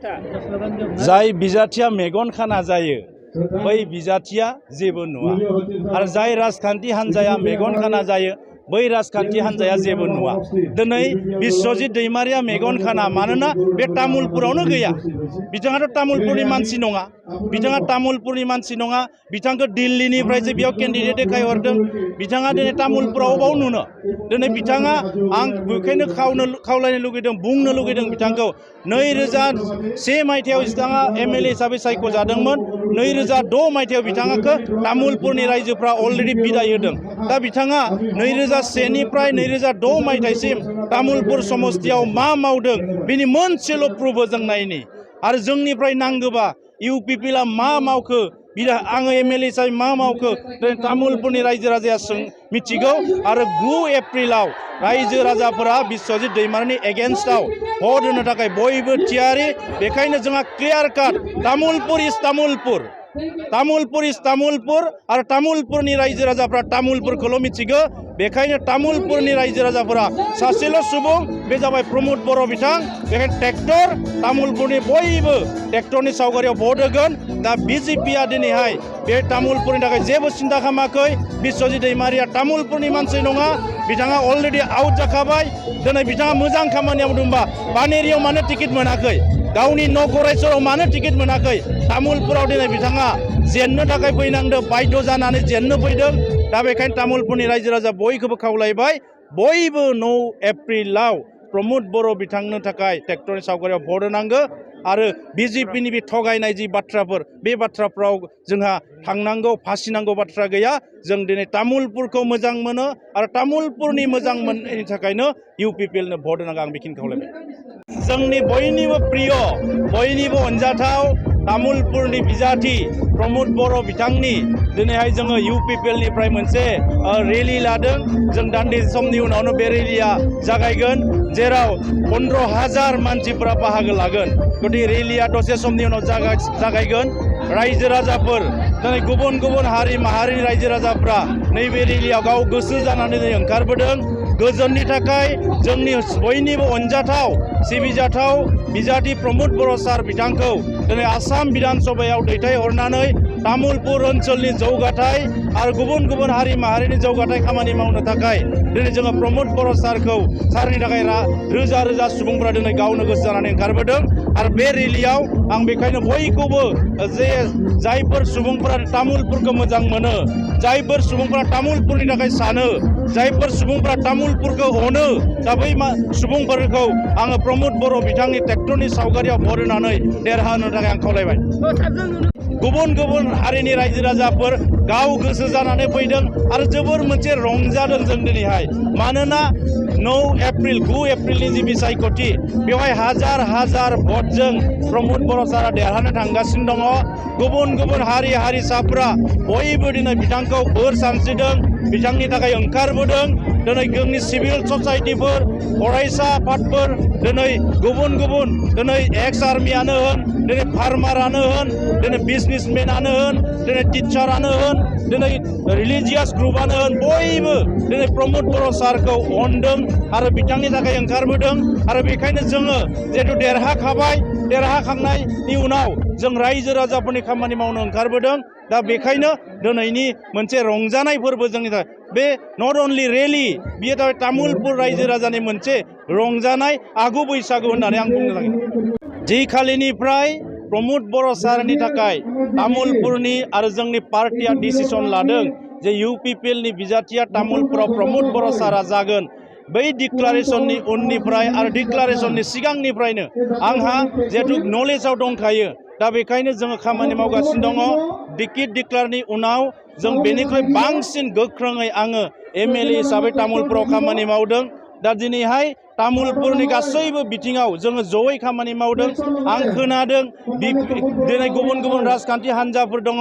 जाय बिजाथिया मेगन खाना जायो बै बिजाथिया जेबो नुवा आरो जाय राजखान्थि हान्जाया मेगन खाना जायो बै राजखान्थि हान्जाया जेबो नुवा। दिनै बिश्वजित दैमारिया मेगन खाना मानोना बे तामुलपुरावनो गैया। बिथाङाथ' तामुलपुरनि मानसि नङा, बिथाङा तामुलपुरनि मानसि नङा। बिथांखौ दिल्लीनिफ्रायसो बेयाव केन्डिडेट देखायहरदों। बिथाङा दिनै तामुलपुराव अबाव नुनो? दिनै बिथाङा आं बेखायनो खावलायनो लुगैदों, बुंनो लुगैदों बिथांखौ 2001 मायथाइयाव बिथाङा एमएलए हिसाबै सायख'जादोंमोन। 2006 मायथाइयाव बिथाङाखौ तामुलपुरनि रायजोफ्रा अलरेडि बिदाय होदों। दा बिथाङा 2001 निफ्राय 2006 मायथाइसिम तामुलपुर समस्तियाव मा मावदों बिनि मोनसेल' प्रुफ जों नायनि। आरो जोंनिफ्राय नांगौबा इउपिपिएलआ मा मावखो, आङो एमएलए हिसाबै मा मावखो तामुलपुरनि रायजो राजाया मिथिगौ। आरो 9 एप्रिलाव रायजो राजाफोरा बिश्वजित दैमारिनि एगेन्स्टआव भट होनो थाखाय बयबो थियारि। बेखायनो जोंहा क्लियार काट तामुलपुर इज तामुलपुर, तामुलपुर इज तामुलपुर। आरो तामुलपुरनि रायजो राजाफ्रा तामुलपुरखौल' मिथिगौ। बेखायनो तामुलपुरनि रायजो राजाफोरा सासेल' सुबुं, बे जाबाय प्रमोद बर' बिथां। बेखायनो ट्रेक्टर, तामुलपुरनि बयबो ट्रेक्टरनि सावगारियाव भट होगोन। दा बिजेपिया दिनैहाय बे तामुलपुरनि थाखाय जेबो सिन्था खालामाखै। बिश्वजित दैमारिया तामुलपुरनि मानसि नङा, बिथाङा अलरेडि आउट जाखाबाय। दिनै बिथाङा मोजां खामानि मावदोंबा पानेरियाव मानो टिकेट मोनाखै, गावनि न' गरेस्वराव मानो टिकेट मोनाखै? तामुलपुराव दिनै बिथाङा जेननो थाखाय फैनांदों, बाध्य जानानै जेननो फैदों। दा बेखायनो तामुलपुरनि रायजो राजा बयखौबो खावलायबाय, बयबो 9 एप्रिलाव प्रमोद बर' बिथांनो थाखाय ट्रेक्टरनि सावगारियाव भट होनांगौ। आरो बिजेपिनि बे थगायनाय जि बाथ्राफोर, बे बाथ्राफ्राव जोंहा थांनांगौ फासिनांगौ बाथ्रा गैया। जों दिनै तामुलपुरखौ मोजां मोनो आरो तामुलपुरनि मोजां मोननायनि थाखायनो इउपिपिएलनो भट होनांगौ। आं बेखिनि खावलायबाय। जोंनि बयनिबो प्रिय, बयनिबो अनजाथाव तामुलपुरनि बिजाथि प्रमोद बर' बिथांनि दिनैहाय जोङो इउपिपिएलनिफ्राय मोनसे रेलि लादों। जों दान्दिसे समनि उनावनो बे रेलिया जागायगोन, जेराव 15,000 मानसिफोरा बाहागो लागोन। गतिके रेलिया दसे समनि उनाव जागायगोन। रायजो राजाफोर, दिनै गुबुन गुबुन हारि माहारिनि रायजो राजाफ्रा नैबे रेलियाव गाव गोसो जानानै दिनै ओंखारबोदों। गोजोननि थाखाय जोंनि बयनिबो अनजाथाव सिबिजाथाव बिजाथि प्रमोद बर' सार बिथांखौ दिनै आसाम बिधान सभायाव दैथायहरनानै तामुलपुर ओनसोलनि जौगाथाय आरो गुबुन गुबुन हारि माहारिनि जौगाथाय खामानि मावनो थाखाय दिनै जोङो प्रमोद बर' सारनि थाखाय रोजा रोजा सुबुंफोरा दिनै गावनो गोसो जानानै ओंखारबोदों। आरो बे रेलियाव आं बेखायनो बयखौबो जे जायफोर सुबुंफोरा तामुलपुरखौ मोजां मोनो, जायफोर सुबुंफोरा तामुलपुरनि थाखाय सानो, जायफोर सुबुंफोरा तामुलपुरखौ अनो, दा बै सुबुंफोरखौ आङो प्रमोद बर' बिथांनि ट्रेक्टरनि सावगारियाव भट होनानै देरहानो थाखाय आं खावलायबाय। गुबुन गुबुन हारिनि रायजो राजाफोर गाव गोसो जानानै फैदों आरो जोबोर मोनसे रंजादों जों दिनैहाय। मानोना 9 एप्रिलनि जि बिसायख'थि, बेवहाय हाजार हाजार भटजों प्रमोद बर' सारा देरहानो थांगासिनो दङ। गुबुन गुबुन हारि हारिसाफ्रा बयबो दिनै बिथांखौ बोर सानस्रिदों, बिथांनि थाखाय ओंखारबोदों। दिनै जोंनि सिभिल ससाइटिफोर, फरायसा आफादफोर, दिनै गुबुन गुबुन, दिनै एक्स आर्मियानो होन, दिनै फार्मारानो होन, दिनै बिजनेसमेनानो होन, दिनै टिचारानो होन, दिनै रिलिजियास ग्रुपआनो होन, बयबो दिनै प्रमोद बर' सारखौ अनदों आरो बिथांनि थाखाय ओंखारबोदों। आरो बेखायनो जोङो जिहेतु देरहाखाबाय, देरहाखांनायनि उनाव जों रायजो राजाफोरनि खामानि मावनो ओंखारबोदों। दा बेखायनो दिनैनि मोनसे रंजानाय फोरबो जोंनि थाखाय बे नट अनलि रेलि, बियो जाबाय तामुलपुर रायजो राजानि मोनसे रंजानाय आगु बैसागु होननानै आं बुंनो नागिरदों। जि खालिनिफ्राय प्रमोद बर' सारनि थाखाय तामुलपुरनि आरो जोंनि पार्टिया डिसिसन लादों जे इउपिपिएलनि बिजाथिया तामुलपुराव प्रमोद बर' सारा जागोन, बै डिक्लारेसननि उननिफ्राय आरो डिक्लारेसननि सिगांनिफ्रायनो आंहा जिहेतु नलेजाव दंखायो। दा बेखायनो जोङो खामानि मावगासिनो दङ। टिकेट डिक्लारनि उनाव जों बेनिख्रुइ बांसिन गोख्रोङै आङो एमएलए हिसाबै तामुलपुराव खामानि मावदों। दा दिनैहाय तामुलपुरनि गासैबो बिथिङाव जोङो जयै खामानि मावदों। आं खोनादों दिनै गुबुन गुबुन राजखान्थि हान्जाफोर दङ,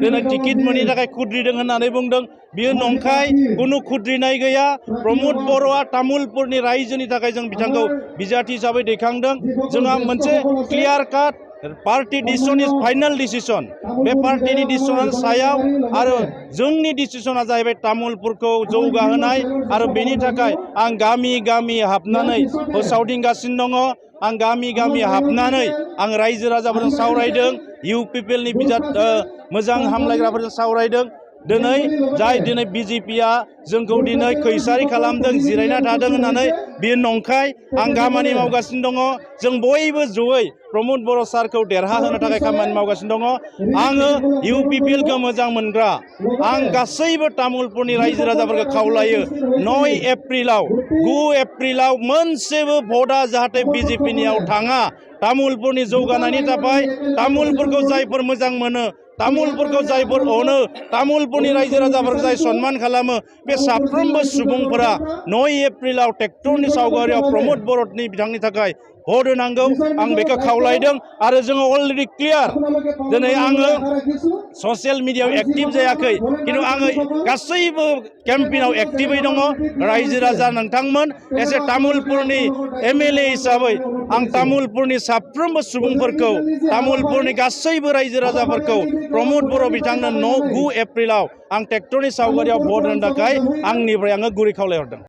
दिनै टिकेट मोनैनि थाखाय खुद्रिदों होननानै बुंदों। बियो नंखाय, खुनु खुद्रिनाय गैया। प्रमोद बर'आ तामुलपुरनि रायजोनि थाखाय जों बिथांखौ बिजाथि हिसाबै दैखांदों। जोंहा मोनसे क्लियार काट पार्टी डिसिसन इज फाइनाल डिसिसन बे पार्टीनि डिसिसन सायाव आरो जोंनि डिसिसना जाहैबाय तामुलपुरखौ जौगाहोनाय आरो बेनि थाखाय आं गामि गामि हाबनानै फोसावदिंगासिनो दङ आं गामि गामि हाबनानै आं रायजो राजाफोरजों सावरायदों इउपिपिएलनि मोजां हामलायग्राफोरजों सावरायदों दिनै बिजेपिआ जोंखौ दिनै खैसारि खालामदों जिरायना थादों होननानै बेयो नंखाय आं खामानि मावगासिनो दङ जों बयबो जयै प्रमद बर' सारखौ देरहाहोनो थाखाय खामानि मावगासिनो दङ आङो इउपिपिएलखौ मोजां मोनग्रा आं गासैबो तामुलपुरनि रायजो राजाफोरखौ खावलायो 9 एप्रिलाव 9 एप्रिलाव मोनसेबो भटआ जाहाथे बिजेपिनियाव थाङा तामुलपुरनि जौगानायनि थाखाय तामुलपुरखौ जायफोर मोजां मोनो तामुलपुरखौ जायफोर अनो तामुलपुरनि रायजो राजाफोरखौ जाय सन्मान खालामो बे साफ्रोमबो सुबुंफोरा 9 एप्रिलाव ट्रेक्टरनि सावगारियाव प्रमद बर'नि बिथांनि थाखाय भट होनांगौ आं बेखौ खावलायदों आरो जोङो अलरेडि क्लियार दिनै आङो ससियेल मिडियायाव एक्टिभ जायाखै खिन्थु आङो गासैबो केम्पेइनाव एक्टिभै दङ रायजो राजा नोंथांमोन एसे तामुलपुरनि एमएलए हिसाबै आं तामुलपुरनि साफ्रोमबो सुबुंफोरखौ तामुलपुरनि गासैबो रायजो राजाफोरखौ प्रमद बर' बिथांनो 9 एप्रिलाव आं ट्रेक्टरनि सावगारियाव भट होनो थाखाय आंनिफ्राय आङो गुरै खावलायहरदों।